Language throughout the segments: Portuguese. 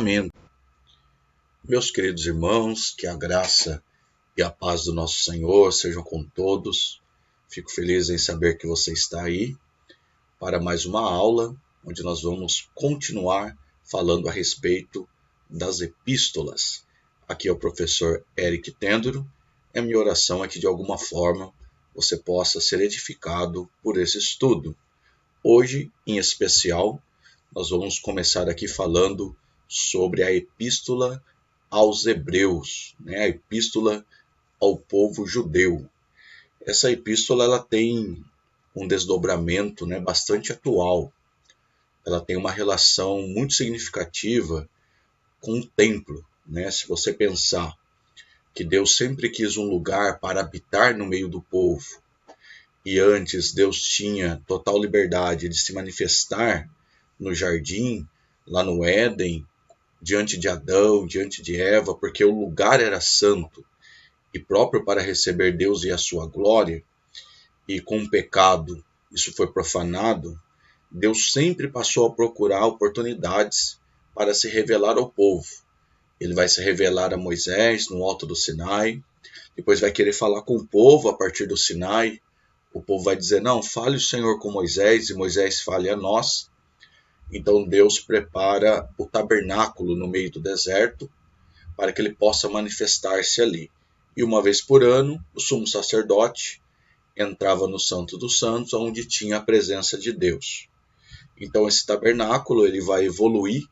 Amém. Meus queridos irmãos, que a graça e a paz do nosso Senhor sejam com todos. Fico feliz em saber que você está aí para mais uma aula, onde nós vamos continuar falando a respeito das epístolas. Aqui é o professor Eric Tendero. É minha oração é que de alguma forma você possa ser edificado por esse estudo. Hoje, em especial, nós vamos começar aqui falando sobre a epístola aos Hebreus, a epístola ao povo judeu. Essa epístola ela tem um desdobramento bastante atual. Ela tem uma relação muito significativa com o templo. Se você pensar que Deus sempre quis um lugar para habitar no meio do povo, e antes Deus tinha total liberdade de se manifestar no jardim, lá no Éden, diante de Adão, diante de Eva, porque o lugar era santo e próprio para receber Deus e a sua glória, e com o pecado isso foi profanado, Deus sempre passou a procurar oportunidades para se revelar ao povo. Ele vai se revelar a Moisés no alto do Sinai, depois vai querer falar com o povo a partir do Sinai. O povo vai dizer, não, fale o Senhor com Moisés, e Moisés fale a nós. Então Deus prepara o tabernáculo no meio do deserto, para que ele possa manifestar-se ali. E uma vez por ano, o sumo sacerdote entrava no Santo dos Santos, onde tinha a presença de Deus. Então esse tabernáculo ele vai evoluir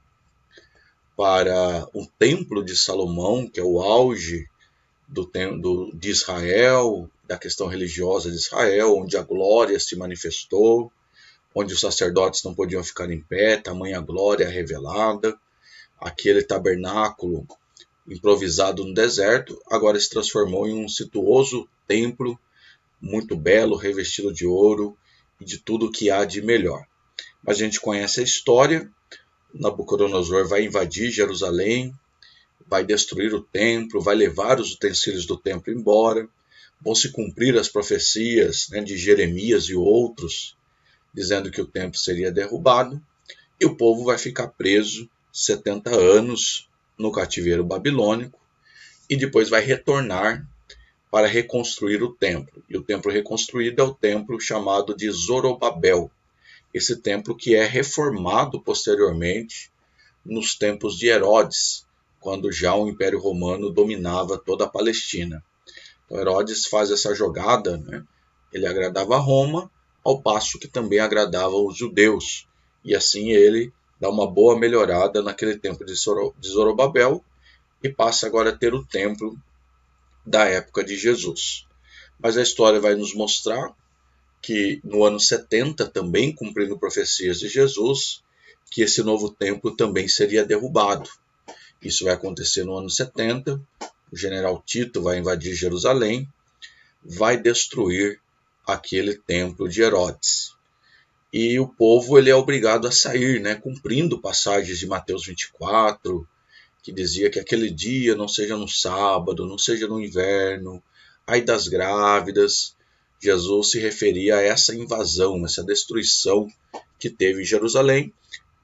para o Templo de Salomão, que é o auge de Israel, da questão religiosa de Israel, onde a glória se manifestou, onde os sacerdotes não podiam ficar em pé, tamanha glória revelada. Aquele tabernáculo improvisado no deserto, agora se transformou em um suntuoso templo, muito belo, revestido de ouro e de tudo que há de melhor. Mas a gente conhece a história. Nabucodonosor vai invadir Jerusalém, vai destruir o templo, vai levar os utensílios do templo embora, vão se cumprir as profecias de Jeremias e outros, dizendo que o templo seria derrubado, e o povo vai ficar preso 70 anos no cativeiro babilônico, e depois vai retornar para reconstruir o templo. E o templo reconstruído é o templo chamado de Zorobabel, esse templo que é reformado posteriormente nos tempos de Herodes, quando já o Império Romano dominava toda a Palestina. Então Herodes faz essa jogada, ele agradava a Roma, ao passo que também agradava os judeus, e assim ele dá uma boa melhorada naquele templo de Zorobabel e passa agora a ter o templo da época de Jesus. Mas a história vai nos mostrar que no ano 70, também cumprindo profecias de Jesus, que esse novo templo também seria derrubado. Isso vai acontecer no ano 70, o general Tito vai invadir Jerusalém, vai destruir aquele templo de Herodes. E o povo ele é obrigado a sair, cumprindo passagens de Mateus 24, que dizia que aquele dia não seja no sábado, não seja no inverno, ai das grávidas. Jesus se referia a essa invasão, essa destruição que teve em Jerusalém,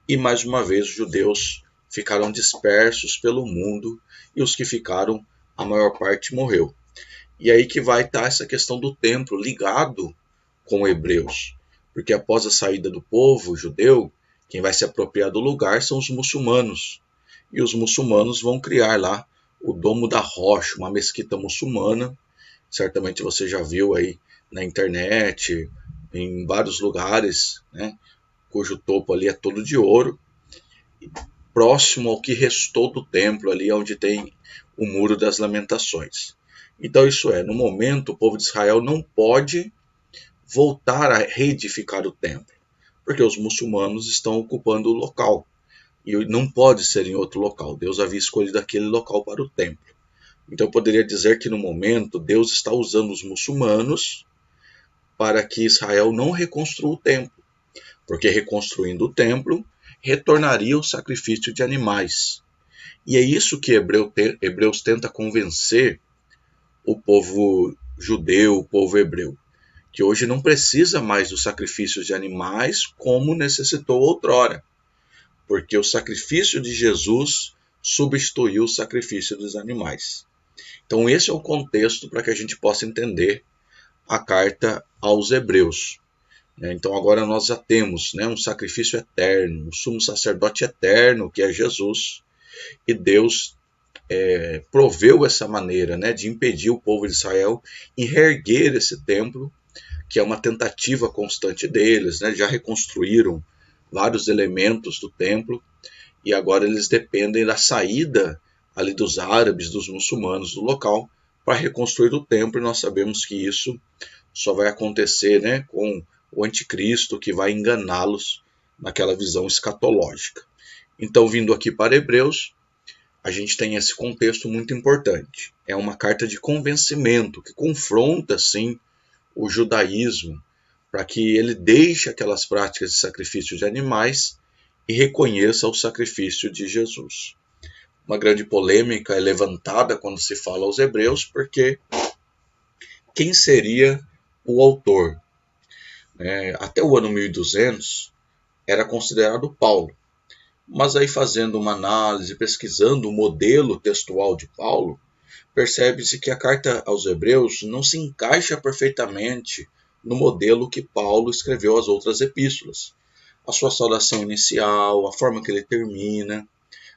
e mais uma vez os judeus ficaram dispersos pelo mundo, e os que ficaram, a maior parte morreu. E aí que vai estar essa questão do templo ligado com Hebreus, porque após a saída do povo judeu, quem vai se apropriar do lugar são os muçulmanos, e os muçulmanos vão criar lá o Domo da Rocha, uma mesquita muçulmana. Certamente você já viu aí na internet, em vários lugares, cujo topo ali é todo de ouro, próximo ao que restou do templo, ali onde tem o Muro das Lamentações. Então isso no momento o povo de Israel não pode voltar a reedificar o templo, porque os muçulmanos estão ocupando o local, e não pode ser em outro local. Deus havia escolhido aquele local para o templo. Então eu poderia dizer que no momento Deus está usando os muçulmanos para que Israel não reconstrua o templo, porque reconstruindo o templo, retornaria o sacrifício de animais. E é isso que Hebreus tenta convencer o povo judeu, o povo hebreu, que hoje não precisa mais dos sacrifícios de animais como necessitou outrora, porque o sacrifício de Jesus substituiu o sacrifício dos animais. Então esse é o contexto para que a gente possa entender a carta aos Hebreus. Então agora nós já temos, um sacrifício eterno, um sumo sacerdote eterno, que é Jesus, e Deus proveu essa maneira, de impedir o povo de Israel em reerguer esse templo, que é uma tentativa constante deles, já reconstruíram vários elementos do templo, e agora eles dependem da saída ali dos árabes, dos muçulmanos do local, para reconstruir o templo, e nós sabemos que isso só vai acontecer com o anticristo, que vai enganá-los naquela visão escatológica. Então, vindo aqui para Hebreus, a gente tem esse contexto muito importante. É uma carta de convencimento, que confronta, sim, o judaísmo, para que ele deixe aquelas práticas de sacrifício de animais e reconheça o sacrifício de Jesus. Uma grande polêmica é levantada quando se fala aos Hebreus, porque quem seria o autor? Até o ano 1200 era considerado Paulo, mas aí fazendo uma análise, pesquisando o modelo textual de Paulo, percebe-se que a carta aos Hebreus não se encaixa perfeitamente no modelo que Paulo escreveu as outras epístolas. A sua saudação inicial, a forma que ele termina,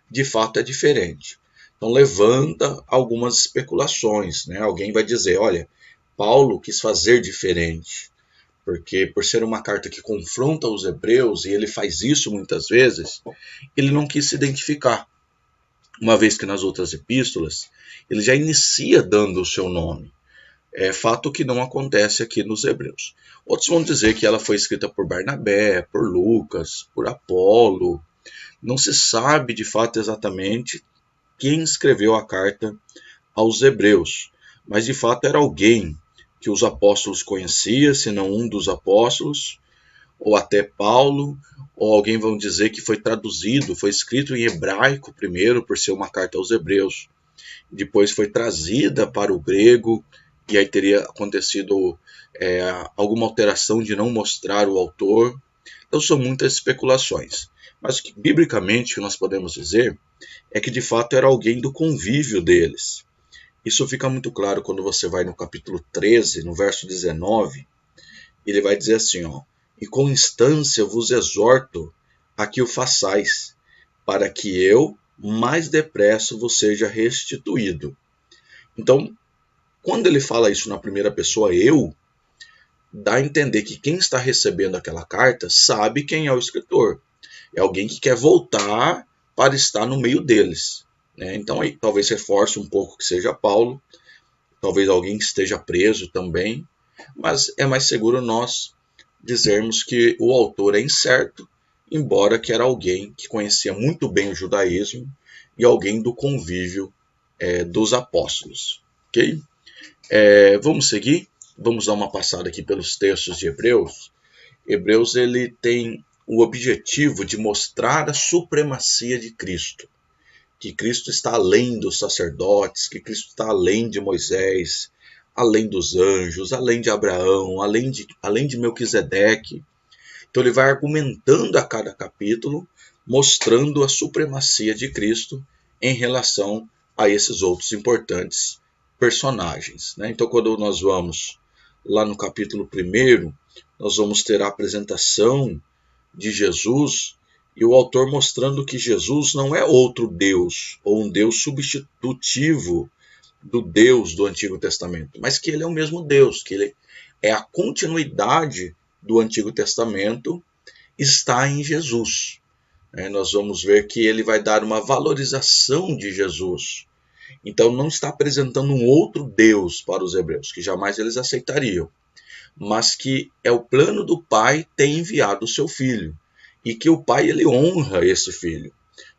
de fato é diferente. Então levanta algumas especulações. Alguém vai dizer, olha, Paulo quis fazer diferente, porque por ser uma carta que confronta os hebreus, e ele faz isso muitas vezes, ele não quis se identificar. Uma vez que nas outras epístolas, ele já inicia dando o seu nome. É fato que não acontece aqui nos Hebreus. Outros vão dizer que ela foi escrita por Barnabé, por Lucas, por Apolo. Não se sabe de fato exatamente quem escreveu a carta aos Hebreus, mas de fato era alguém que os apóstolos conheciam, se não um dos apóstolos, ou até Paulo, ou alguém vão dizer que foi traduzido, foi escrito em hebraico primeiro, por ser uma carta aos Hebreus, depois foi trazida para o grego, e aí teria acontecido alguma alteração de não mostrar o autor. Então são muitas especulações. Mas biblicamente o que nós podemos dizer é que de fato era alguém do convívio deles. Isso fica muito claro quando você vai no capítulo 13, no verso 19, ele vai dizer assim, e com instância vos exorto a que o façais, para que eu mais depressa vos seja restituído. Então, quando ele fala isso na primeira pessoa, eu, dá a entender que quem está recebendo aquela carta sabe quem é o escritor. É alguém que quer voltar para estar no meio deles. Então, aí, talvez reforce um pouco que seja Paulo, talvez alguém que esteja preso também, mas é mais seguro nós dizermos que o autor é incerto, embora que era alguém que conhecia muito bem o judaísmo e alguém do convívio dos apóstolos. Ok? Vamos seguir? Vamos dar uma passada aqui pelos textos de Hebreus. Hebreus ele tem o objetivo de mostrar a supremacia de Cristo, que Cristo está além dos sacerdotes, que Cristo está além de Moisés, além dos anjos, além de Abraão, além de Melquisedeque. Então ele vai argumentando a cada capítulo, mostrando a supremacia de Cristo em relação a esses outros importantes personagens. Então quando nós vamos lá no capítulo 1, nós vamos ter a apresentação de Jesus, e o autor mostrando que Jesus não é outro Deus, ou um Deus substitutivo do Deus do Antigo Testamento, mas que ele é o mesmo Deus, que ele é a continuidade do Antigo Testamento, está em Jesus. Nós vamos ver que ele vai dar uma valorização de Jesus. Então não está apresentando um outro Deus para os hebreus, que jamais eles aceitariam, mas que é o plano do Pai ter enviado o seu Filho, e que o Pai ele honra esse Filho.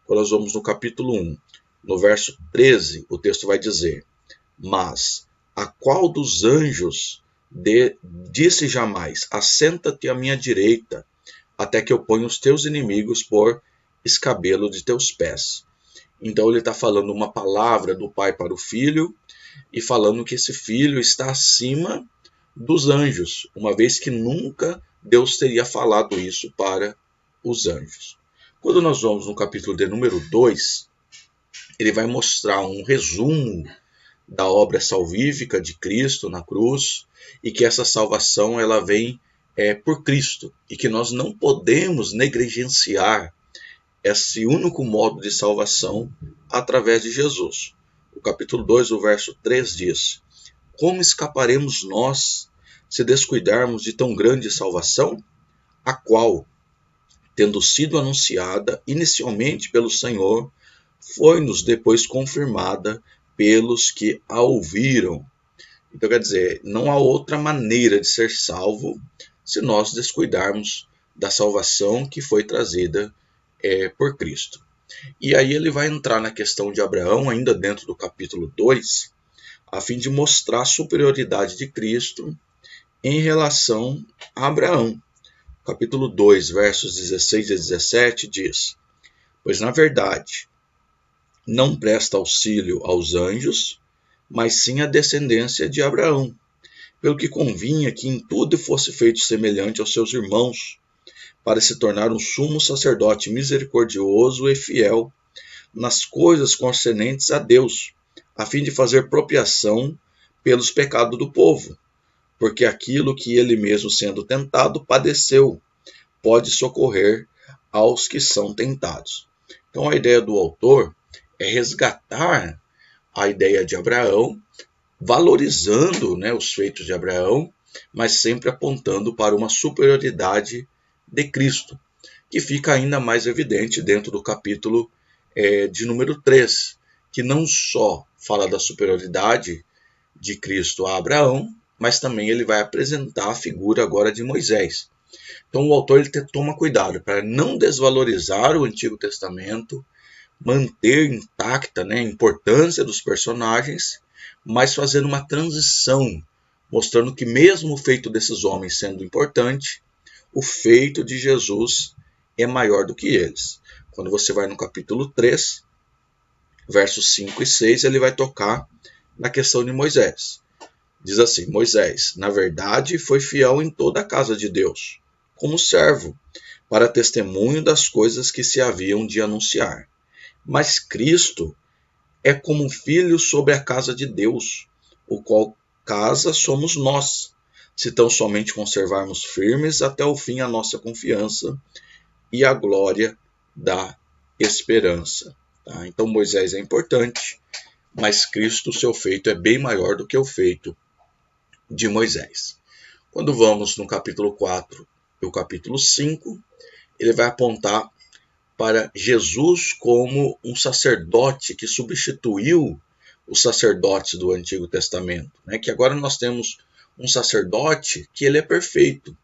Quando nós vamos no capítulo 1, no verso 13, o texto vai dizer, mas a qual dos anjos disse jamais, assenta-te à minha direita, até que eu ponha os teus inimigos por escabelo de teus pés. Então ele está falando uma palavra do Pai para o Filho, e falando que esse Filho está acima dos anjos, uma vez que nunca Deus teria falado isso para os anjos. Quando nós vamos no capítulo de número 2, ele vai mostrar um resumo da obra salvífica de Cristo na cruz, e que essa salvação ela vem por Cristo, e que nós não podemos negligenciar esse único modo de salvação através de Jesus. O capítulo 2, o verso 3 diz: como escaparemos nós se descuidarmos de tão grande salvação, a qual, tendo sido anunciada inicialmente pelo Senhor, foi-nos depois confirmada pelos que a ouviram. Então, quer dizer, não há outra maneira de ser salvo se nós descuidarmos da salvação que foi trazida por Cristo. E aí ele vai entrar na questão de Abraão, ainda dentro do capítulo 2, a fim de mostrar a superioridade de Cristo em relação a Abraão. Capítulo 2, versos 16 e 17 diz: pois na verdade não presta auxílio aos anjos, mas sim à descendência de Abraão, pelo que convinha que em tudo fosse feito semelhante aos seus irmãos, para se tornar um sumo sacerdote misericordioso e fiel nas coisas concernentes a Deus, a fim de fazer propiação pelos pecados do povo, porque aquilo que ele mesmo sendo tentado padeceu, pode socorrer aos que são tentados. Então a ideia do autor é resgatar a ideia de Abraão, valorizando, os feitos de Abraão, mas sempre apontando para uma superioridade de Cristo, que fica ainda mais evidente dentro do capítulo de número 3, que não só fala da superioridade de Cristo a Abraão, mas também ele vai apresentar a figura agora de Moisés. Então o autor ele toma cuidado para não desvalorizar o Antigo Testamento, manter intacta a importância dos personagens, mas fazendo uma transição, mostrando que mesmo o feito desses homens sendo importante, o feito de Jesus é maior do que eles. Quando você vai no capítulo 3, versos 5 e 6, ele vai tocar na questão de Moisés. Diz assim: Moisés, na verdade, foi fiel em toda a casa de Deus, como servo, para testemunho das coisas que se haviam de anunciar. Mas Cristo é como filho sobre a casa de Deus, o qual casa somos nós, se tão somente conservarmos firmes até o fim a nossa confiança e a glória da esperança. Tá? Então Moisés é importante, mas Cristo, o seu feito é bem maior do que o feito de Moisés. Quando vamos no capítulo 4 e o capítulo 5, ele vai apontar para Jesus como um sacerdote que substituiu os sacerdotes do Antigo Testamento, que agora nós temos um sacerdote que ele é perfeito,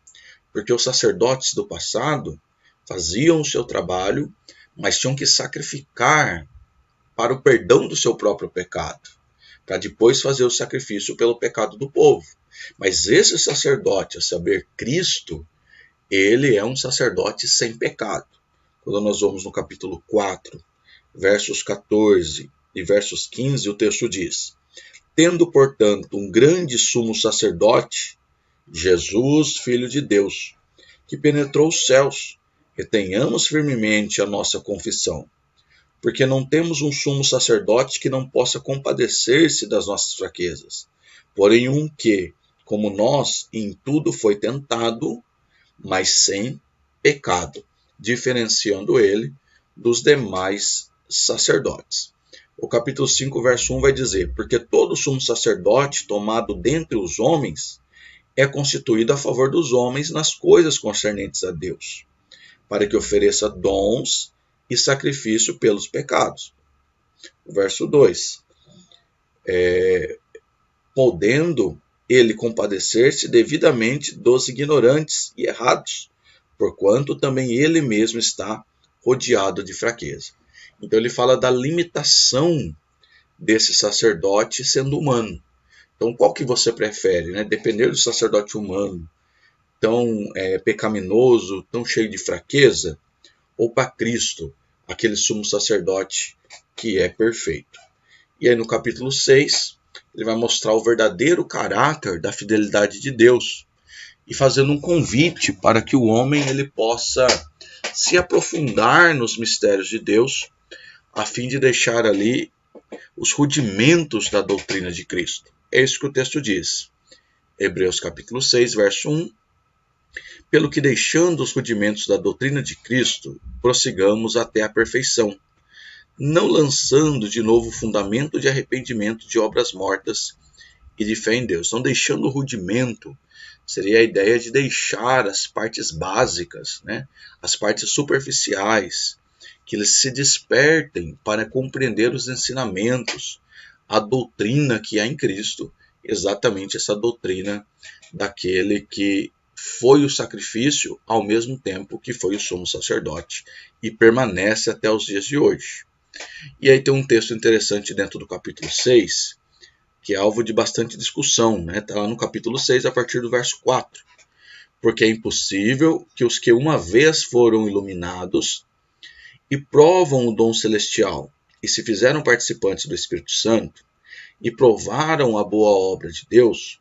porque os sacerdotes do passado faziam o seu trabalho, mas tinham que sacrificar para o perdão do seu próprio pecado, para depois fazer o sacrifício pelo pecado do povo. Mas esse sacerdote, a saber, Cristo, ele é um sacerdote sem pecado. Quando nós vamos no capítulo 4, versos 14 e versos 15, o texto diz: tendo, portanto, um grande sumo sacerdote, Jesus, Filho de Deus, que penetrou os céus, retenhamos firmemente a nossa confissão, porque não temos um sumo sacerdote que não possa compadecer-se das nossas fraquezas, porém um que, como nós, em tudo foi tentado, mas sem pecado, diferenciando ele dos demais sacerdotes. O capítulo 5, verso 1 vai dizer: porque todo sumo sacerdote tomado dentre os homens é constituído a favor dos homens nas coisas concernentes a Deus, para que ofereça dons e sacrifício pelos pecados. O verso 2: podendo ele compadecer-se devidamente dos ignorantes e errados, porquanto também ele mesmo está rodeado de fraqueza. Então ele fala da limitação desse sacerdote sendo humano. Então qual que você prefere? Depender do sacerdote humano, tão pecaminoso, tão cheio de fraqueza, ou para Cristo, aquele sumo sacerdote que é perfeito? E aí no capítulo 6, ele vai mostrar o verdadeiro caráter da fidelidade de Deus, e fazendo um convite para que o homem ele possa se aprofundar nos mistérios de Deus, a fim de deixar ali os rudimentos da doutrina de Cristo. É isso que o texto diz. Hebreus capítulo 6, verso 1. Pelo que, deixando os rudimentos da doutrina de Cristo, prossigamos até a perfeição, não lançando de novo o fundamento de arrependimento de obras mortas e de fé em Deus. Então, deixando o rudimento seria a ideia de deixar as partes básicas, né? As partes superficiais, que eles se despertem para compreender os ensinamentos, a doutrina que há em Cristo, exatamente essa doutrina daquele que foi o sacrifício ao mesmo tempo que foi o sumo sacerdote e permanece até os dias de hoje. E aí tem um texto interessante dentro do capítulo 6, que é alvo de bastante discussão, né? Está lá no capítulo 6, a partir do verso 4. Porque é impossível que os que uma vez foram iluminados e provam o dom celestial, e se fizeram participantes do Espírito Santo, e provaram a boa obra de Deus,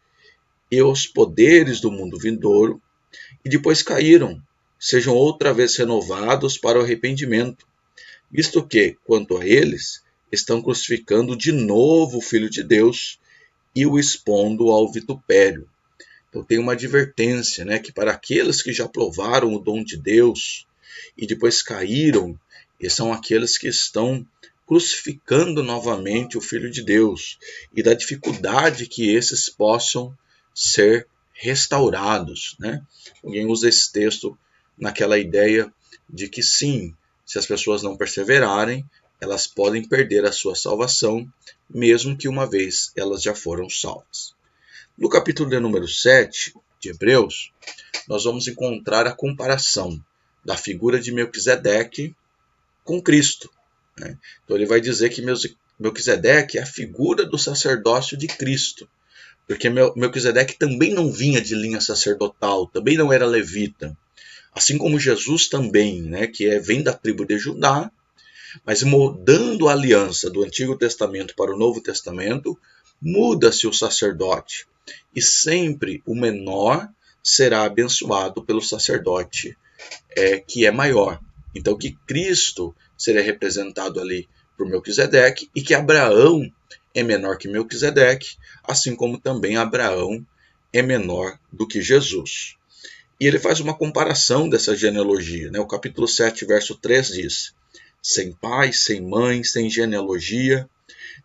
e os poderes do mundo vindouro, e depois caíram, sejam outra vez renovados para o arrependimento, visto que, quanto a eles, estão crucificando de novo o Filho de Deus e o expondo ao vitupério. Então tem uma advertência, né, que para aqueles que já provaram o dom de Deus e depois caíram, e são aqueles que estão crucificando novamente o Filho de Deus, e da dificuldade que esses possam ser restaurados, né? Alguém usa esse texto naquela ideia de que sim, se as pessoas não perseverarem, elas podem perder a sua salvação, mesmo que uma vez elas já foram salvas. No capítulo de número 7 de Hebreus, nós vamos encontrar a comparação da figura de Melquisedeque com Cristo, né? Então ele vai dizer que Melquisedeque é a figura do sacerdócio de Cristo, porque Melquisedeque também não vinha de linha sacerdotal, também não era levita, assim como Jesus também, né, que vem da tribo de Judá, mas mudando a aliança do Antigo Testamento para o Novo Testamento, muda-se o sacerdote, e sempre o menor será abençoado pelo sacerdote que é maior. Então que Cristo seria representado ali por Melquisedeque, e que Abraão é menor que Melquisedeque, assim como também Abraão é menor do que Jesus. E ele faz uma comparação dessa genealogia, né? O capítulo 7, verso 3 diz: sem pai, sem mãe, sem genealogia,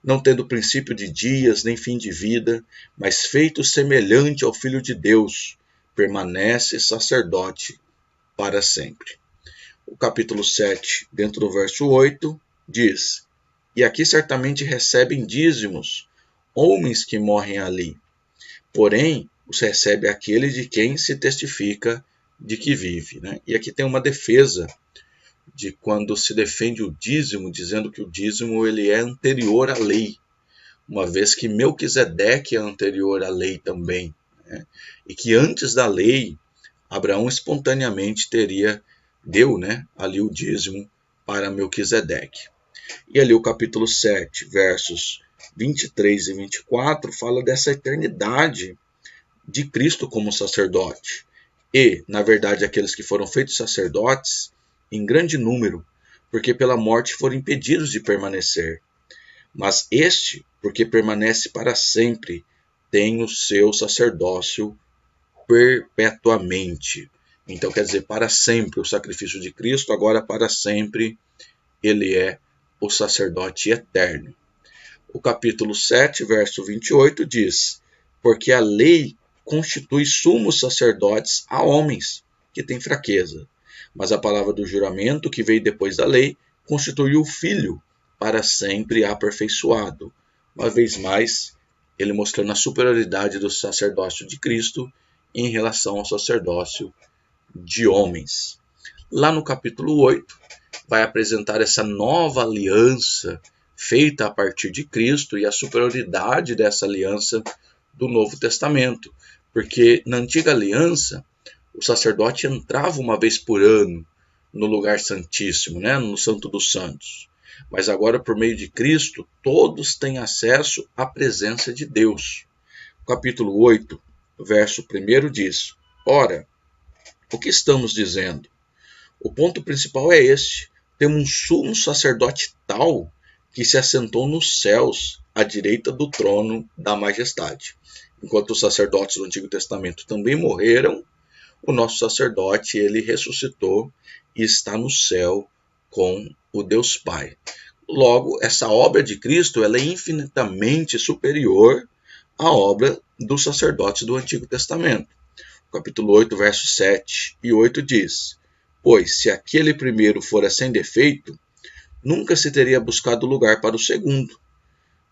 não tendo princípio de dias, nem fim de vida, mas feito semelhante ao Filho de Deus, permanece sacerdote para sempre. O capítulo 7, dentro do verso 8, diz: e aqui certamente recebem dízimos homens que morrem ali, porém os recebe aquele de quem se testifica de que vive, né? E aqui tem uma defesa de quando se defende o dízimo, dizendo que o dízimo ele é anterior à lei, uma vez que Melquisedeque é anterior à lei também, né? E que antes da lei, Abraão espontaneamente deu, né, ali o dízimo para Melquisedeque. E ali o capítulo 7, versos 23 e 24, fala dessa eternidade de Cristo como sacerdote. E, na verdade, aqueles que foram feitos sacerdotes, em grande número, porque pela morte foram impedidos de permanecer. Mas este, porque permanece para sempre, tem o seu sacerdócio perpetuamente. Então, quer dizer, para sempre o sacrifício de Cristo, agora para sempre ele é o sacerdote eterno. O capítulo 7, verso 28 diz: porque a lei constitui sumos sacerdotes a homens que têm fraqueza, mas a palavra do juramento que veio depois da lei constituiu o Filho para sempre aperfeiçoado. Uma vez mais, ele mostrando a superioridade do sacerdócio de Cristo em relação ao sacerdócio de homens. Lá no capítulo 8, vai apresentar essa nova aliança feita a partir de Cristo e a superioridade dessa aliança do Novo Testamento. Porque na antiga aliança, o sacerdote entrava uma vez por ano no lugar santíssimo, né, no Santo dos Santos. Mas agora, por meio de Cristo, todos têm acesso à presença de Deus. O capítulo 8, verso 1 diz: ora, o que estamos dizendo? O ponto principal é este: temos um sumo sacerdote tal que se assentou nos céus à direita do trono da majestade. Enquanto os sacerdotes do Antigo Testamento também morreram, o nosso sacerdote, ele ressuscitou e está no céu com o Deus Pai. Logo, essa obra de Cristo, ela é infinitamente superior à obra dos sacerdotes do Antigo Testamento. O capítulo 8, versos 7 e 8 diz: Pois, se aquele primeiro fora sem defeito, nunca se teria buscado lugar para o segundo.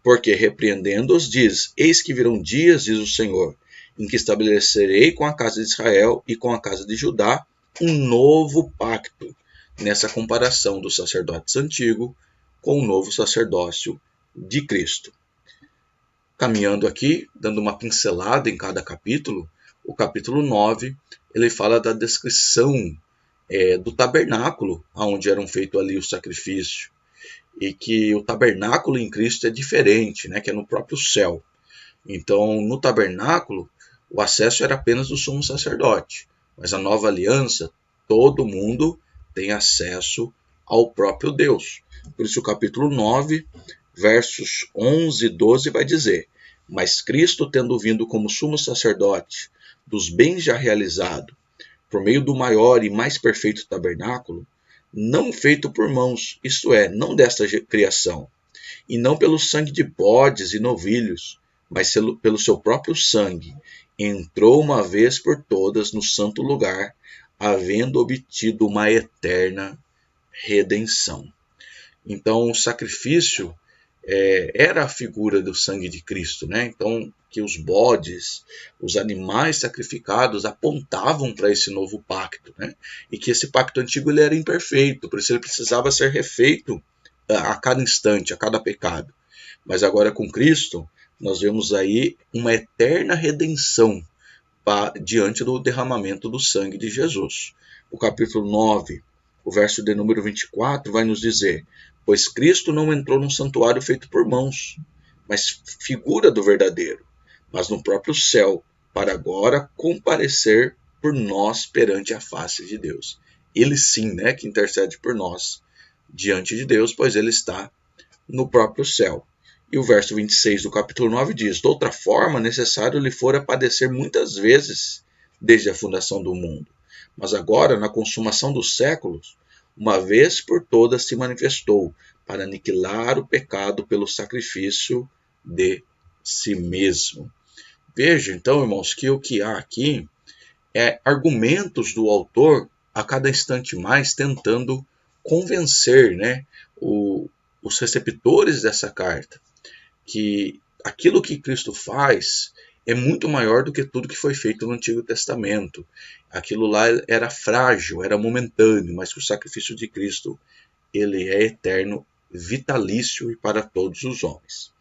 Porque, repreendendo-os, diz: Eis que virão dias, diz o Senhor, em que estabelecerei com a casa de Israel e com a casa de Judá um novo pacto, nessa comparação dos sacerdotes antigos com o novo sacerdócio de Cristo. Caminhando aqui, dando uma pincelada em cada capítulo, o capítulo 9, ele fala da descrição do tabernáculo, onde eram feitos ali os sacrifícios, e que o tabernáculo em Cristo é diferente, né, que é no próprio céu. Então, no tabernáculo, o acesso era apenas do sumo sacerdote, mas a nova aliança, todo mundo tem acesso ao próprio Deus. Por isso o capítulo 9, versos 11 e 12 vai dizer: Mas Cristo, tendo vindo como sumo sacerdote dos bens já realizados, por meio do maior e mais perfeito tabernáculo, não feito por mãos, isto é, não desta criação, e não pelo sangue de bodes e novilhos, mas pelo seu próprio sangue, entrou uma vez por todas no santo lugar, havendo obtido uma eterna redenção. Então, o sacrifício era a figura do sangue de Cristo, né? Então, que os bodes, os animais sacrificados apontavam para esse novo pacto, né? E que esse pacto antigo ele era imperfeito, por isso ele precisava ser refeito a cada instante, a cada pecado. Mas agora com Cristo, nós vemos aí uma eterna redenção diante do derramamento do sangue de Jesus. O capítulo 9, o verso de número 24, vai nos dizer: Pois Cristo não entrou num santuário feito por mãos, mas figura do verdadeiro, mas no próprio céu, para agora comparecer por nós perante a face de Deus. Ele sim, né, que intercede por nós diante de Deus, pois ele está no próprio céu. E o verso 26 do capítulo 9 diz: De outra forma, necessário lhe fora padecer muitas vezes desde a fundação do mundo. Mas agora, na consumação dos séculos, uma vez por todas se manifestou para aniquilar o pecado pelo sacrifício de si mesmo. Veja, então, irmãos, que o que há aqui é argumentos do autor a cada instante mais tentando convencer, né, os receptores dessa carta que aquilo que Cristo faz é muito maior do que tudo que foi feito no Antigo Testamento. Aquilo lá era frágil, era momentâneo, mas que o sacrifício de Cristo ele é eterno, vitalício e para todos os homens.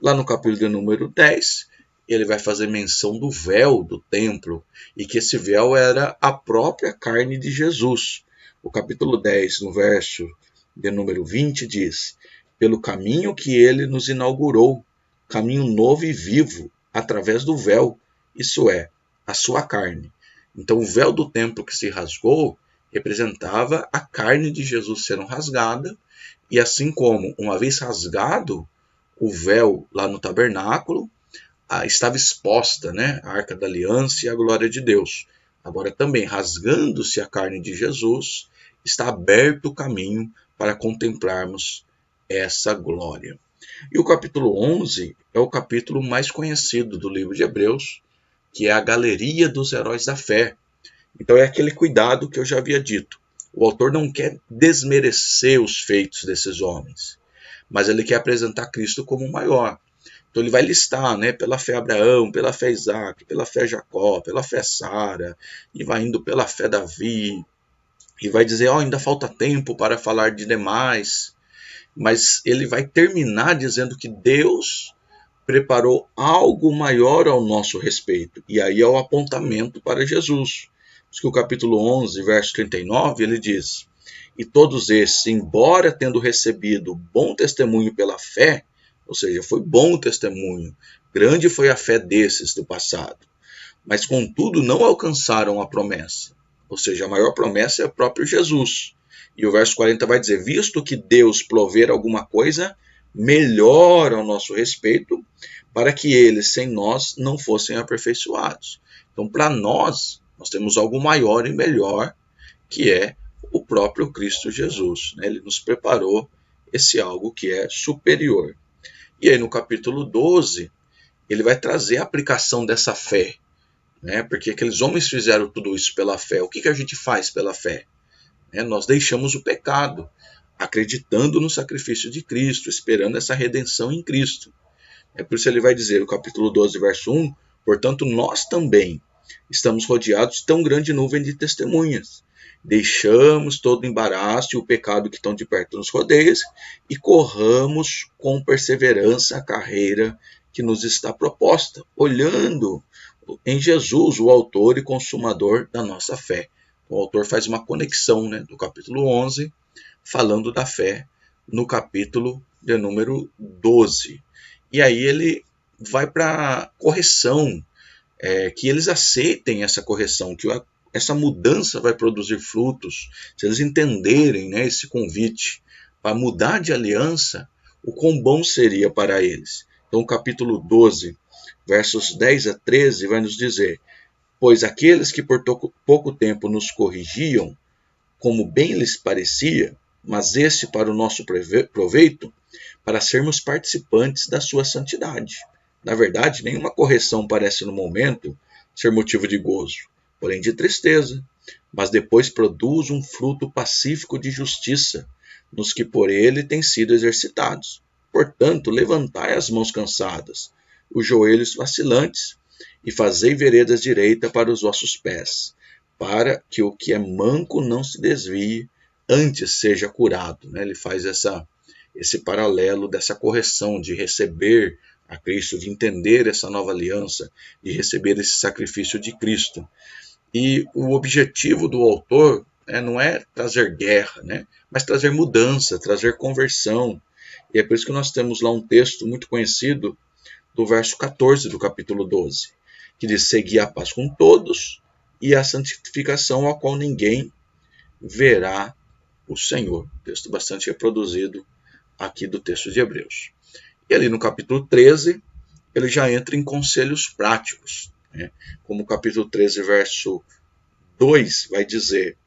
Lá no capítulo de número 10, ele vai fazer menção do véu do templo, e que esse véu era a própria carne de Jesus. O capítulo 10, no verso de número 20, diz: Pelo caminho que ele nos inaugurou, caminho novo e vivo, através do véu, isso é, a sua carne. Então o véu do templo que se rasgou representava a carne de Jesus sendo rasgada, e assim como, uma vez rasgado o véu lá no tabernáculo, estava exposta, né, a Arca da Aliança e a glória de Deus. Agora também, rasgando-se a carne de Jesus, está aberto o caminho para contemplarmos essa glória. E o capítulo 11 é o capítulo mais conhecido do livro de Hebreus, que é a galeria dos heróis da fé. Então é aquele cuidado que eu já havia dito. O autor não quer desmerecer os feitos desses homens, mas ele quer apresentar Cristo como o maior. Então ele vai listar, né, pela fé Abraão, pela fé Isaac, pela fé Jacó, pela fé Sara, e vai indo pela fé Davi, e vai dizer, ainda falta tempo para falar de demais, mas ele vai terminar dizendo que Deus preparou algo maior ao nosso respeito, e aí é o apontamento para Jesus. Por isso que o capítulo 11, verso 39, ele diz: E todos esses, embora tendo recebido bom testemunho pela fé, ou seja, foi bom o testemunho, grande foi a fé desses do passado, mas contudo não alcançaram a promessa. Ou seja, a maior promessa é o próprio Jesus. E o verso 40 vai dizer: visto que Deus prover alguma coisa melhor ao nosso respeito, para que eles sem nós não fossem aperfeiçoados. Então, para nós temos algo maior e melhor, que é o próprio Cristo Jesus, né? Ele nos preparou esse algo que é superior. E aí no capítulo 12, ele vai trazer a aplicação dessa fé, né? Porque aqueles homens fizeram tudo isso pela fé. O que a gente faz pela fé? Nós deixamos o pecado, acreditando no sacrifício de Cristo, esperando essa redenção em Cristo. É por isso ele vai dizer, no capítulo 12, verso 1, portanto nós também estamos rodeados de tão grande nuvem de testemunhas. Deixamos todo o embaraço e o pecado que estão de perto nos rodeia e corramos com perseverança a carreira que nos está proposta, olhando em Jesus, o autor e consumador da nossa fé. O autor faz uma conexão, né, do capítulo 11, falando da fé no capítulo de número 12. E aí ele vai para a correção, que eles aceitem essa correção, que essa mudança vai produzir frutos. Se eles entenderem, né, esse convite para mudar de aliança, o quão bom seria para eles. Então o capítulo 12, versos 10 a 13, vai nos dizer: pois aqueles que por pouco tempo nos corrigiam, como bem lhes parecia, mas este para o nosso proveito, para sermos participantes da sua santidade. Na verdade, nenhuma correção parece no momento ser motivo de gozo, porém de tristeza, mas depois produz um fruto pacífico de justiça nos que por ele têm sido exercitados. Portanto, levantai as mãos cansadas, os joelhos vacilantes, e fazei veredas direitas para os vossos pés, para que o que é manco não se desvie, antes seja curado. Ele faz esse paralelo dessa correção de receber a Cristo, de entender essa nova aliança, de receber esse sacrifício de Cristo. E o objetivo do autor não é trazer guerra, mas trazer mudança, trazer conversão. E é por isso que nós temos lá um texto muito conhecido do verso 14 do capítulo 12, que diz: segui a paz com todos e a santificação, a qual ninguém verá o Senhor. Texto bastante reproduzido aqui do texto de Hebreus. E ali no capítulo 13, ele já entra em conselhos práticos, como o capítulo 13, verso 2 vai dizer: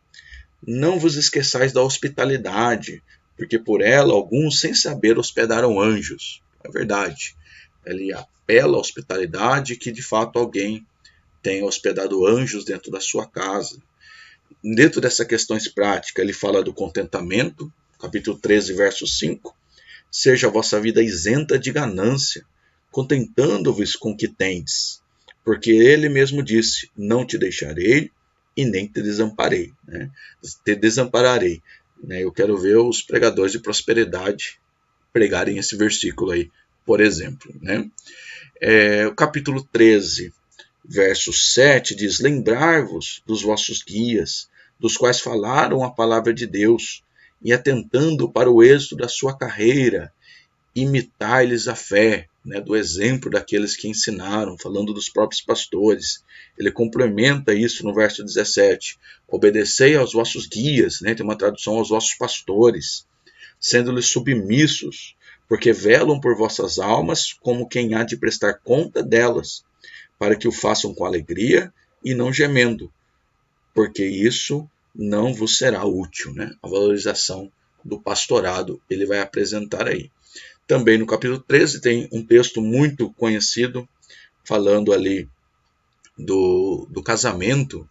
não vos esqueçais da hospitalidade, porque por ela alguns sem saber hospedaram anjos. É verdade. Ele apela à hospitalidade, que de fato alguém tenha hospedado anjos dentro da sua casa. Dentro dessas questões práticas, ele fala do contentamento, capítulo 13, verso 5. Seja a vossa vida isenta de ganância, contentando-vos com o que tendes, porque ele mesmo disse: não te deixarei e nem te desamparei. Te desampararei. Eu quero ver os pregadores de prosperidade pregarem esse versículo aí, por exemplo. O capítulo 13, verso 7 diz: lembrar-vos dos vossos guias, dos quais falaram a palavra de Deus, e atentando para o êxito da sua carreira, imitai-lhes a fé, do exemplo daqueles que ensinaram, falando dos próprios pastores. Ele complementa isso no verso 17: obedecei aos vossos guias, tem uma tradução: aos vossos pastores, sendo-lhes submissos, porque velam por vossas almas como quem há de prestar conta delas, para que o façam com alegria e não gemendo, porque isso não vos será útil. A valorização do pastorado ele vai apresentar aí. Também no capítulo 13 tem um texto muito conhecido, falando ali do casamento,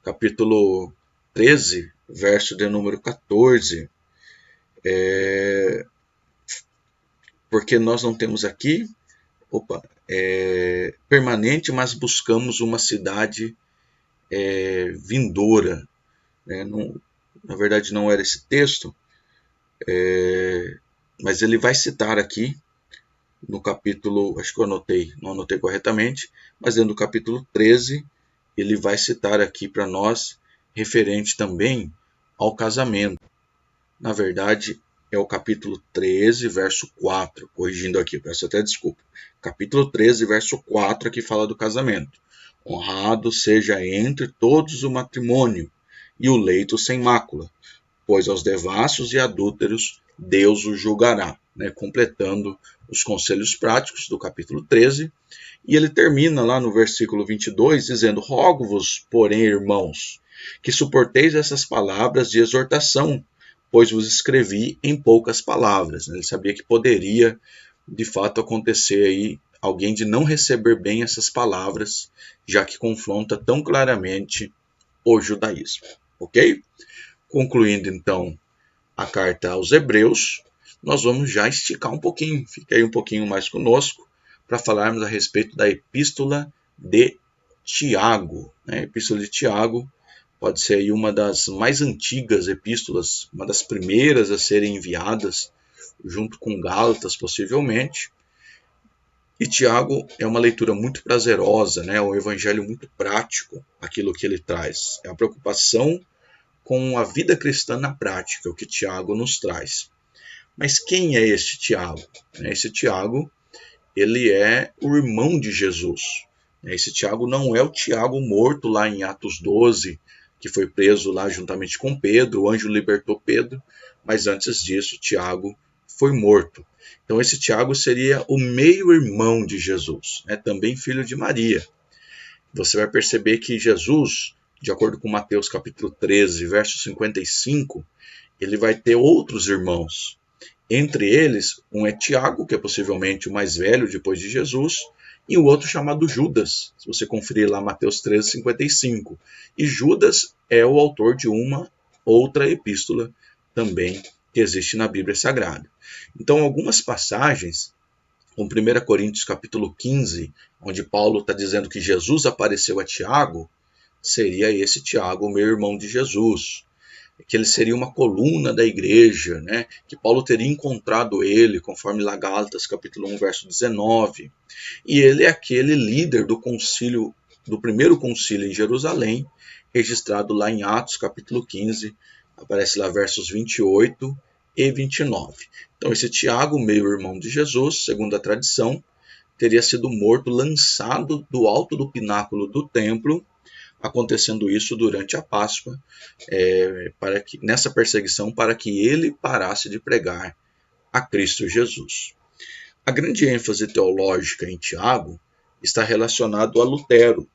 capítulo 13, verso de número 14. Porque nós não temos aqui permanente, mas buscamos uma cidade vindoura. Na verdade não era esse texto, mas ele vai citar aqui no capítulo, acho que eu não anotei corretamente, mas dentro do capítulo 13, ele vai citar aqui para nós, referente também ao casamento. Na verdade, é o capítulo 13, verso 4, corrigindo aqui, peço até desculpa. Capítulo 13, verso 4, aqui fala do casamento. Honrado seja entre todos o matrimônio, e o leito sem mácula, pois aos devassos e adúlteros Deus os julgará, né? Completando os conselhos práticos do capítulo 13. E ele termina lá no versículo 22 dizendo: rogo-vos, porém, irmãos, que suporteis essas palavras de exortação, pois vos escrevi em poucas palavras. Ele sabia que poderia, de fato, acontecer aí alguém de não receber bem essas palavras, já que confronta tão claramente o judaísmo. Ok? Concluindo, então, a carta aos Hebreus, nós vamos já esticar um pouquinho, fica aí um pouquinho mais conosco, para falarmos a respeito da Epístola de Tiago. A Epístola de Tiago pode ser aí uma das mais antigas epístolas, uma das primeiras a serem enviadas, junto com Gálatas, possivelmente. E Tiago é uma leitura muito prazerosa, né? É um evangelho muito prático, aquilo que ele traz. É a preocupação com a vida cristã na prática, o que Tiago nos traz. Mas quem é esse Tiago? Esse Tiago, ele é o irmão de Jesus. Esse Tiago não é o Tiago morto lá em Atos 12, que foi preso lá juntamente com Pedro, o anjo libertou Pedro, mas antes disso Tiago foi morto. Então esse Tiago seria o meio-irmão de Jesus, também filho de Maria. Você vai perceber que Jesus, de acordo com Mateus capítulo 13, verso 55, ele vai ter outros irmãos. Entre eles, um é Tiago, que é possivelmente o mais velho depois de Jesus, e o outro chamado Judas, se você conferir lá Mateus 13, 55. E Judas é o autor de uma outra epístola também que existe na Bíblia Sagrada. Então, algumas passagens, como 1 Coríntios capítulo 15, onde Paulo está dizendo que Jesus apareceu a Tiago, seria esse Tiago, meu irmão de Jesus, que ele seria uma coluna da igreja, que Paulo teria encontrado ele, conforme lá Gálatas capítulo 1, verso 19. E ele é aquele líder do concílio, do primeiro concílio em Jerusalém, registrado lá em Atos capítulo 15, aparece lá versos 28 e 29. Então esse Tiago, meio-irmão de Jesus, segundo a tradição, teria sido morto, lançado do alto do pináculo do templo, acontecendo isso durante a Páscoa, nessa perseguição, para que ele parasse de pregar a Cristo Jesus. A grande ênfase teológica em Tiago está relacionado a Lutero,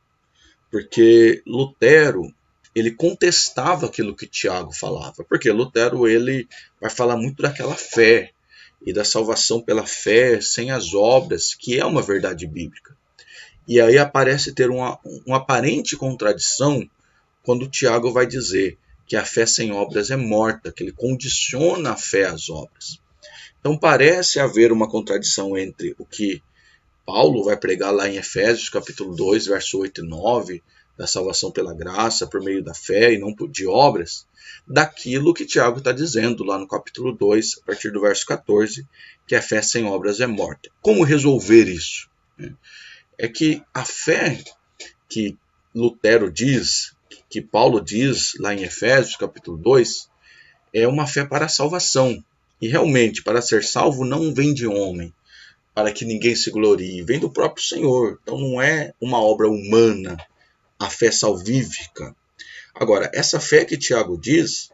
porque Lutero ele contestava aquilo que Tiago falava, porque Lutero ele vai falar muito daquela fé e da salvação pela fé sem as obras, que é uma verdade bíblica. E aí aparece ter uma aparente contradição quando Tiago vai dizer que a fé sem obras é morta, que ele condiciona a fé às obras. Então parece haver uma contradição entre o que Paulo vai pregar lá em Efésios capítulo 2, verso 8 e 9, da salvação pela graça, por meio da fé e não de obras, daquilo que Tiago está dizendo lá no capítulo 2, a partir do verso 14, que a fé sem obras é morta. Como resolver isso? É que a fé que Lutero diz, que Paulo diz lá em Efésios capítulo 2, é uma fé para a salvação. E realmente, para ser salvo não vem de homem, para que ninguém se glorie, vem do próprio Senhor. Então não é uma obra humana, a fé salvífica. Agora, essa fé que Tiago diz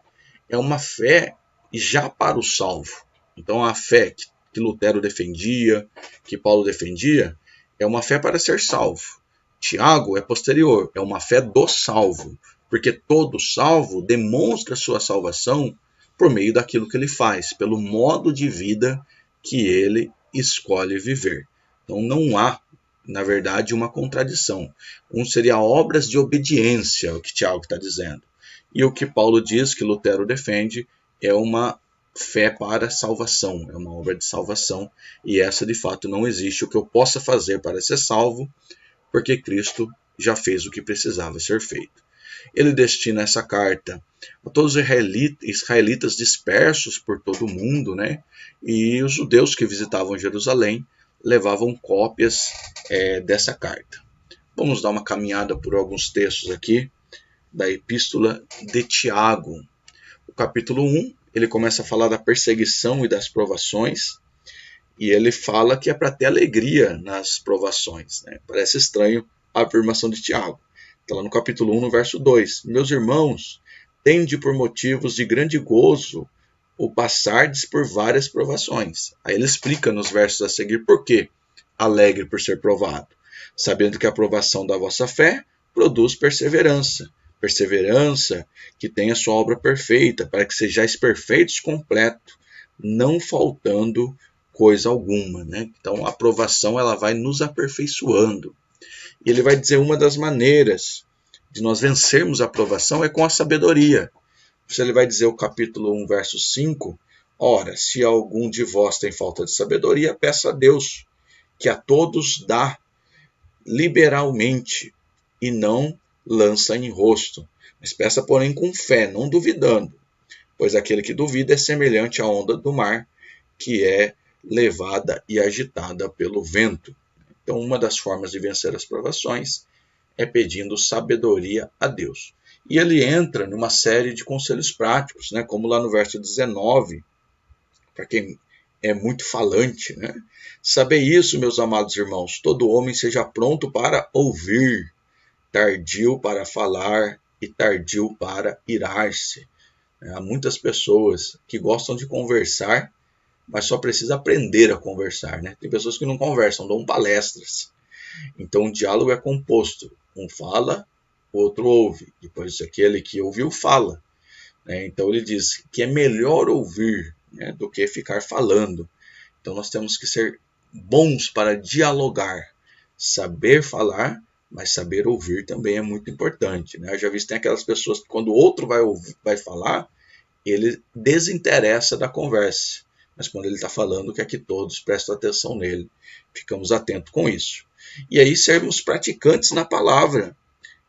é uma fé já para o salvo. Então a fé que Lutero defendia, que Paulo defendia, é uma fé para ser salvo. Tiago é posterior, é uma fé do salvo, porque todo salvo demonstra sua salvação por meio daquilo que ele faz, pelo modo de vida que ele escolhe viver. Então não há, na verdade, uma contradição. Um seria obras de obediência, o que Tiago está dizendo. E o que Paulo diz, que Lutero defende, é uma fé para salvação, é uma obra de salvação, e essa de fato não existe. O que eu possa fazer para ser salvo, porque Cristo já fez o que precisava ser feito. Ele destina essa carta a todos os israelitas dispersos por todo o mundo, e os judeus que visitavam Jerusalém levavam cópias dessa carta. Vamos dar uma caminhada por alguns textos aqui da Epístola de Tiago. O capítulo 1, ele começa a falar da perseguição e das provações, e ele fala que é para ter alegria nas provações. Parece estranho a afirmação de Tiago. Está lá no capítulo 1, no verso 2. Meus irmãos, tende por motivos de grande gozo o passardes por várias provações. Aí ele explica nos versos a seguir por quê. Alegre por ser provado, sabendo que a provação da vossa fé produz perseverança. Perseverança que tem a sua obra perfeita, para que sejais perfeitos completos, não faltando coisa alguma. Né? Então a provação ela vai nos aperfeiçoando. E ele vai dizer uma das maneiras de nós vencermos a provação é com a sabedoria. Ele vai dizer o capítulo 1, verso 5, ora, se algum de vós tem falta de sabedoria, peça a Deus, que a todos dá liberalmente e não lança em rosto. Mas peça, porém, com fé, não duvidando, pois aquele que duvida é semelhante à onda do mar, que é levada e agitada pelo vento. Então, uma das formas de vencer as provações é pedindo sabedoria a Deus. E ele entra numa série de conselhos práticos, né? Como lá no verso 19, para quem é muito falante, né? Sabei isso, meus amados irmãos, todo homem seja pronto para ouvir, tardio para falar e tardio para irar-se. Há muitas pessoas que gostam de conversar, mas só precisa aprender a conversar, né? Tem pessoas que não conversam, dão palestras. Então o diálogo é composto. Um fala, o outro ouve. Depois aquele que ouviu fala. Então ele diz que é melhor ouvir, né, do que ficar falando. Então nós temos que ser bons para dialogar. Saber falar, mas saber ouvir também é muito importante. Né? Eu já vi que tem aquelas pessoas que quando o outro vai falar, ele desinteressa da conversa. Mas quando ele está falando, quer que todos prestem atenção nele. Ficamos atentos com isso. E aí sermos praticantes na palavra.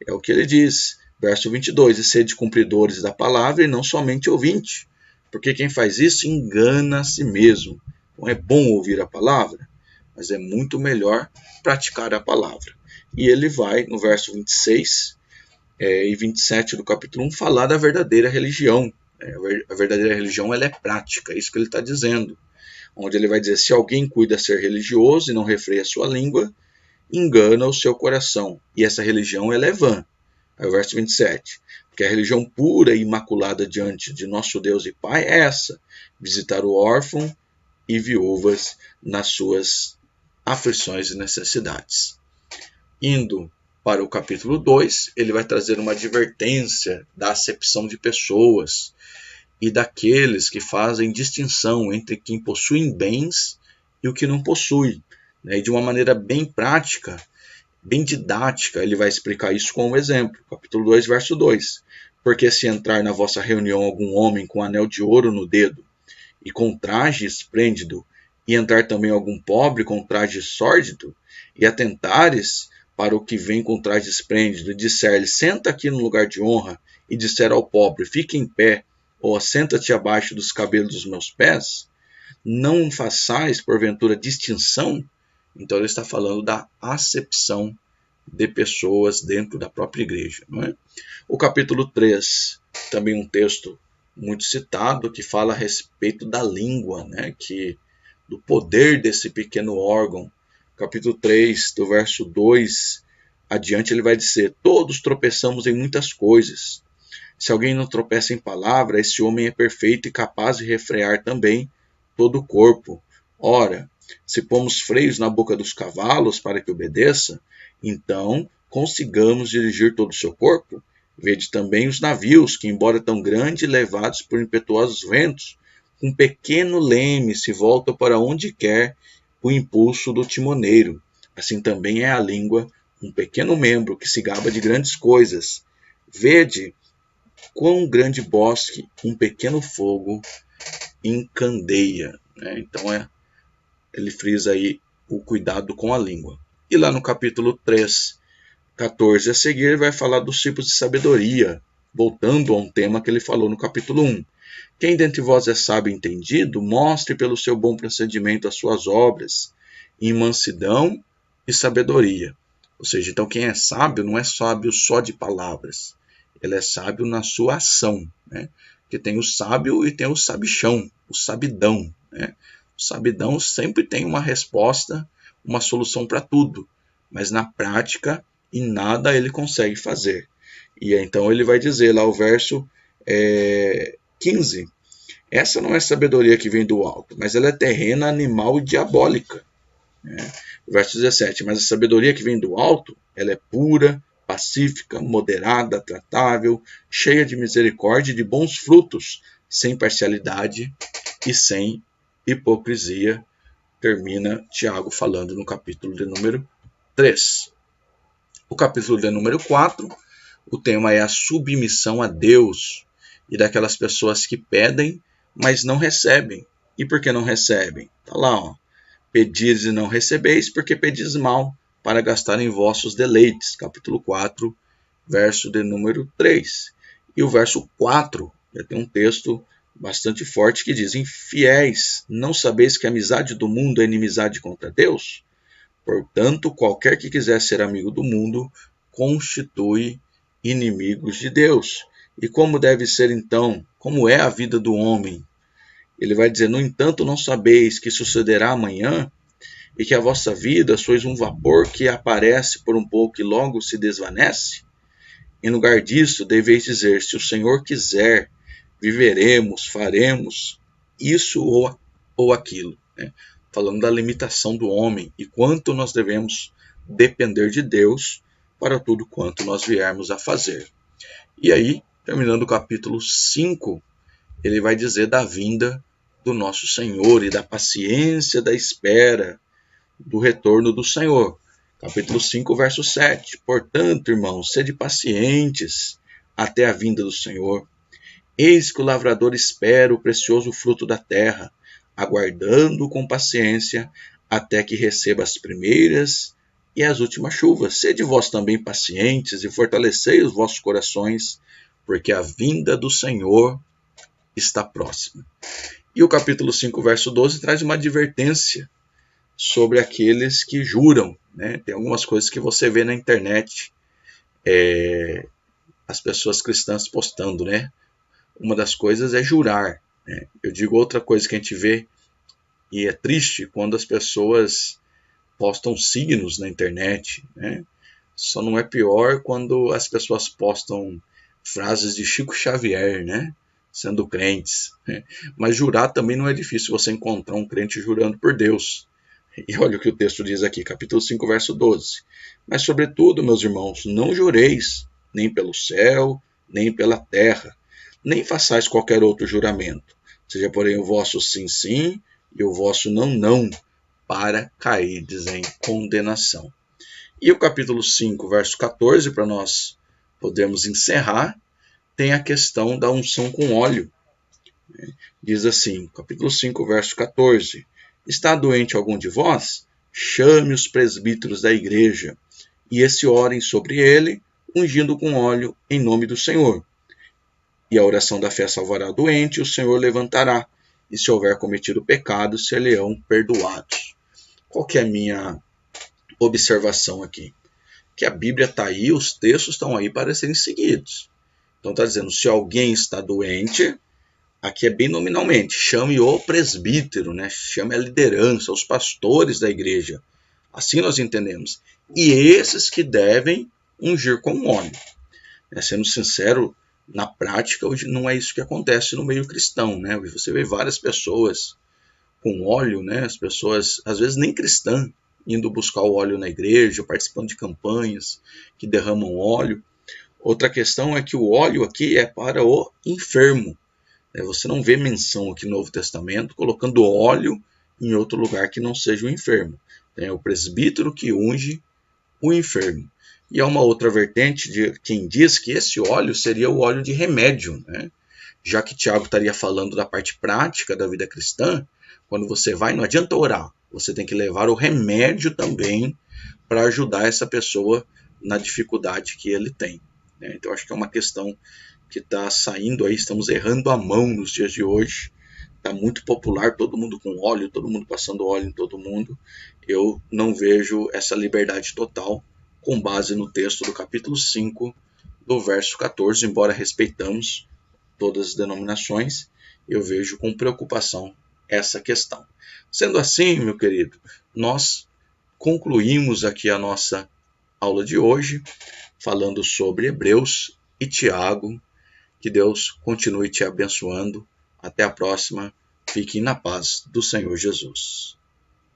É o que ele diz. Verso 22. E sede cumpridores da palavra e não somente ouvintes. Porque quem faz isso engana a si mesmo. Então é bom ouvir a palavra, mas é muito melhor praticar a palavra. E ele vai, no verso 26 e 27 do capítulo 1, falar da verdadeira religião. A verdadeira religião ela é prática, é isso que ele está dizendo. Onde ele vai dizer, se alguém cuida ser religioso e não refreia sua língua, engana o seu coração. E essa religião ela é vã. Aí o verso 27. Porque a religião pura e imaculada diante de nosso Deus e Pai é essa. Visitar o órfão e viúvas nas suas aflições e necessidades. Indo para o capítulo 2, ele vai trazer uma advertência da acepção de pessoas e daqueles que fazem distinção entre quem possui bens e o que não possui. E de uma maneira bem prática, bem didática, ele vai explicar isso com um exemplo. Capítulo 2, verso 2. Porque se entrar na vossa reunião algum homem com anel de ouro no dedo e com traje esplêndido, e entrar também algum pobre com traje sórdido, e atentares para o que vem com traje esplêndido, e disser-lhe, senta aqui no lugar de honra, e disser ao pobre, fique em pé, ou assenta-te abaixo dos cabelos dos meus pés, não façais, porventura, distinção? Então ele está falando da acepção de pessoas dentro da própria igreja. Não é? O capítulo 3, também um texto muito citado, que fala a respeito da língua, né? Do poder desse pequeno órgão. Capítulo 3, do verso 2 adiante, ele vai dizer, todos tropeçamos em muitas coisas. Se alguém não tropeça em palavra, esse homem é perfeito e capaz de refrear também todo o corpo. Ora, se pomos freios na boca dos cavalos para que obedeça, então consigamos dirigir todo o seu corpo. Vede também os navios, que embora tão grandes, levados por impetuosos ventos, com pequeno leme se voltam para onde quer o impulso do timoneiro. Assim também é a língua, um pequeno membro que se gaba de grandes coisas. Vede quão grande bosque um pequeno fogo encandeia. Então ele frisa aí o cuidado com a língua. E lá no capítulo 3, 14 a seguir, vai falar dos tipos de sabedoria, voltando a um tema que ele falou no capítulo 1. Quem dentre vós é sábio e entendido, mostre pelo seu bom procedimento as suas obras, em mansidão e sabedoria. Ou seja, então quem é sábio não é sábio só de palavras, ele é sábio na sua ação, né? Porque tem o sábio e tem o sabichão, o sabidão, né? O sabidão sempre tem uma resposta, uma solução para tudo, mas na prática, em nada ele consegue fazer. E então ele vai dizer lá o verso 15. Essa não é sabedoria que vem do alto, mas ela é terrena, animal e diabólica. Verso 17. Mas a sabedoria que vem do alto, ela é pura, pacífica, moderada, tratável, cheia de misericórdia e de bons frutos, sem parcialidade e sem hipocrisia. Termina Tiago falando no capítulo de número 3. O capítulo de número 4, o tema é a submissão a Deus e daquelas pessoas que pedem, mas não recebem. E por que não recebem? Está lá, ó. Pedis e não recebeis, porque pedis mal, para gastar em vossos deleites. Capítulo 4, verso de número 3. E o verso 4, já tem um texto bastante forte que diz: Infiéis, não sabeis que a amizade do mundo é inimizade contra Deus? Portanto, qualquer que quiser ser amigo do mundo, constitui inimigos de Deus. E como deve ser então? Como é a vida do homem? Ele vai dizer: no entanto, não sabeis que sucederá amanhã, e que a vossa vida sois um vapor que aparece por um pouco e logo se desvanece? Em lugar disso, deveis dizer: se o Senhor quiser, viveremos, faremos isso ou aquilo. Falando da limitação do homem e quanto nós devemos depender de Deus para tudo quanto nós viermos a fazer. E aí, terminando o capítulo 5, ele vai dizer da vinda do nosso Senhor e da paciência da espera do retorno do Senhor. Capítulo 5, verso 7. Portanto, irmãos, sede pacientes até a vinda do Senhor. Eis que o lavrador espera o precioso fruto da terra, aguardando com paciência até que receba as primeiras e as últimas chuvas. Sede vós também pacientes e fortalecei os vossos corações, porque a vinda do Senhor está próxima. E o capítulo 5, verso 12, traz uma advertência sobre aqueles que juram. Tem algumas coisas que você vê na internet, as pessoas cristãs postando, Uma das coisas é jurar. Eu digo outra coisa que a gente vê, e é triste, quando as pessoas postam signos na internet. Só não é pior quando as pessoas postam frases de Chico Xavier, sendo crentes. Mas jurar também não é difícil você encontrar um crente jurando por Deus. E olha o que o texto diz aqui, capítulo 5, verso 12. Mas, sobretudo, meus irmãos, não jureis, nem pelo céu, nem pela terra, nem façais qualquer outro juramento. Seja, porém, o vosso sim, sim, e o vosso não, não, para cairdes em condenação. E o capítulo 5, verso 14, para nós podermos encerrar, tem a questão da unção com óleo. Diz assim, capítulo 5, verso 14. Está doente algum de vós? Chame os presbíteros da igreja, e esse orem sobre ele, ungindo com óleo em nome do Senhor. E a oração da fé salvará o doente, e o Senhor levantará, e se houver cometido pecado, ser-lhe-ão perdoados. Qual que é a minha observação aqui? Que a Bíblia está aí, os textos estão aí para serem seguidos. Então está dizendo, se alguém está doente, aqui é bem nominalmente, chame o presbítero, chame a liderança, os pastores da igreja. Assim nós entendemos. E esses que devem ungir com óleo. Sendo sincero, na prática, hoje não é isso que acontece no meio cristão. Você vê várias pessoas com óleo, as pessoas, às vezes nem cristãs, indo buscar o óleo na igreja, participando de campanhas que derramam óleo. Outra questão é que o óleo aqui é para o enfermo. Você não vê menção aqui no Novo Testamento colocando óleo em outro lugar que não seja o enfermo. É o presbítero que unge o enfermo. E há uma outra vertente de quem diz que esse óleo seria o óleo de remédio. Já que Tiago estaria falando da parte prática da vida cristã, quando você vai, não adianta orar, você tem que levar o remédio também para ajudar essa pessoa na dificuldade que ele tem. Então acho que é uma questão que está saindo aí, estamos errando a mão nos dias de hoje. Está muito popular, todo mundo com óleo, todo mundo passando óleo em todo mundo. Eu não vejo essa liberdade total com base no texto do capítulo 5, do verso 14, embora respeitamos todas as denominações, eu vejo com preocupação essa questão. Sendo assim, meu querido, nós concluímos aqui a nossa aula de hoje, falando sobre Hebreus e Tiago, Que Deus continue te abençoando. Até a próxima. Fiquem na paz do Senhor Jesus.